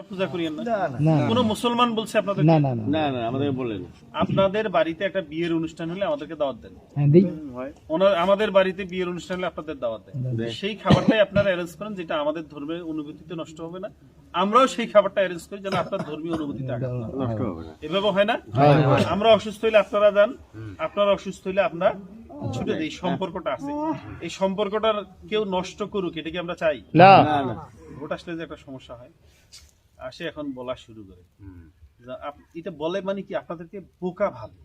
পূজা করিয়েন না? না কোন মুসলমান বলছে আপনাদের? না না না না না আমাদের বলেন আপনাদের বাড়িতে একটা বিয়ের অনুষ্ঠান হলে আমাদেরকে দাওয়াত দেন। হ্যাঁ দিই আমাদের বাড়িতে বিয়ের অনুষ্ঠান হলে আপনাদের দাওয়াত দেন। সেই খাবারটাই আপনারা অ্যারেঞ্জ করেন যেটা আমাদের ধর্মের অনুভূতিতে নষ্ট হবে না। আমরাও সেই খাবারটা অ্যারেঞ্জ করি যেন আপনার ধর্মীয় অনুভূতিতে আঘাত না লাগে। নষ্ট হবে না এভাবে হয় না? আমরা অসুস্থ হইলে আপনারা যান, আপনারা অসুস্থ হইলে আমরা ছুটে দিই। সম্পর্কটা আছে, এই সম্পর্কটার কেউ নষ্ট করুক এটা কি আমরা চাই? না না না ভোট আসলে যে একটা সমস্যা হয়, আসে এখন বলা শুরু করে এটা বলে মানে কি আপনাদেরকে বোকা ভালো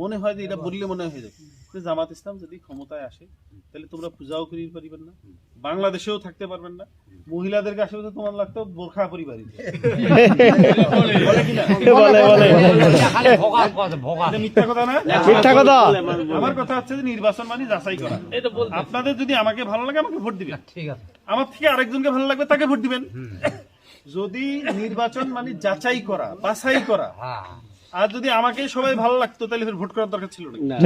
মনে হয় যে এটা বললে মনে হয়ে যায় যে জামাত ইসলাম যদি ক্ষমতায় আসে তাহলে তোমরা পূজাও করিতে পারিবেন না, বাংলাদেশেও থাকতে পারবেন না, মহিলাদেরকে আসলে তো তোমার লাগতো বোরখা পরিবারই বলে কিনা? এটা মিথ্যা কথা না? মিথ্যা কথা। আমার কথা হচ্ছে যে নির্বাচন মানে যাচাই করা। আপনাদের যদি আমাকে ভালো লাগে আমাকে ভোট দিবেন, আমার থেকে আরেকজনকে ভালো লাগবে তাকে ভোট দিবেন। যদি নির্বাচন মানে যাচাই করা, বাছাই করা, আর যদি আমাকে সবাই ভালো লাগতো তাহলে ফের ভোট করার দরকার ছিল না।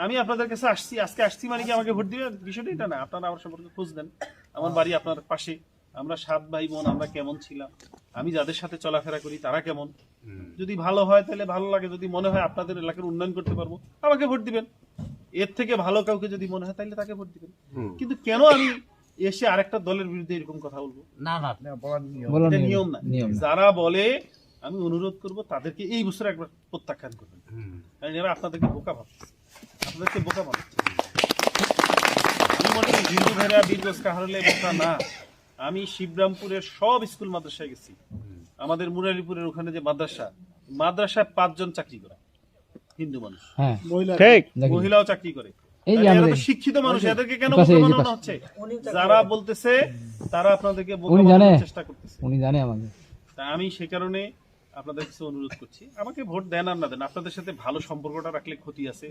আমি আপনাদের কাছে আসছি, আজকে আসছি মানে কি আমাকে ভোট দিবেন বিষয়টা এটা না। আপনারা আমার সম্পর্কে খোঁজ দেন, আমার বাড়ি আপনার পাশে, আমরা 7 ভাই বোন, আমরা কেমন ছিলাম, আমি যাদের সাথে চলাফেরা করি তারা কেমন, যদি ভালো হয় তাহলে ভালো লাগে, যদি মনে হয় আপনাদের এলাকার উন্নয়ন করতে পারবো আমাকে ভোট দিবেন, এর থেকে ভালো কাউকে যদি মনে হয় তাহলে তাকে ভোট দিবেন। কিন্তু কেন আমি এসে আরেকটা দলের বিরুদ্ধে এরকম কথা বলবো? এটা নিয়ম না। যারা বলে আমি অনুরোধ করব তাদেরকে এই বছর একবার প্রত্যাখ্যান করবেন, কারণ এরা আপনাদেরকে বোকা ভাবছে, আপনাদেরকে বোকা ভাবছে। আমি মনে করি হিন্দু ভাইরা বীরগঞ্জ কাহারলে বোকা না। আমি শিবরামপুরের সব স্কুল মাদ্রাসায় গেছি, আমাদের মুরারিপুরের ওখানে যে মাদ্রাসায় 5 জন চাকরি করে হিন্দু মানুষ, হ্যাঁ ঠিক মহিলাও চাকরি করে। এই যে এরা তো আমাদের শিক্ষিত মানুষ, এদেরকে কেন পাশে, বোকা এই যে বানানো পাশে। হচ্ছে? যারা বলতেছে তারা আপনাদেরকে বোকা উনি জানে, বানানোর চেষ্টা করতেছে। উনি জানে আমাকে। তা আমি সে কারণে আপনাদের কাছে অনুরোধ করছি, আমাকে ভোট দেন আর না দেন, আপনাদের সাথে ভালো সম্পর্কটা রাখলে ক্ষতি আছে।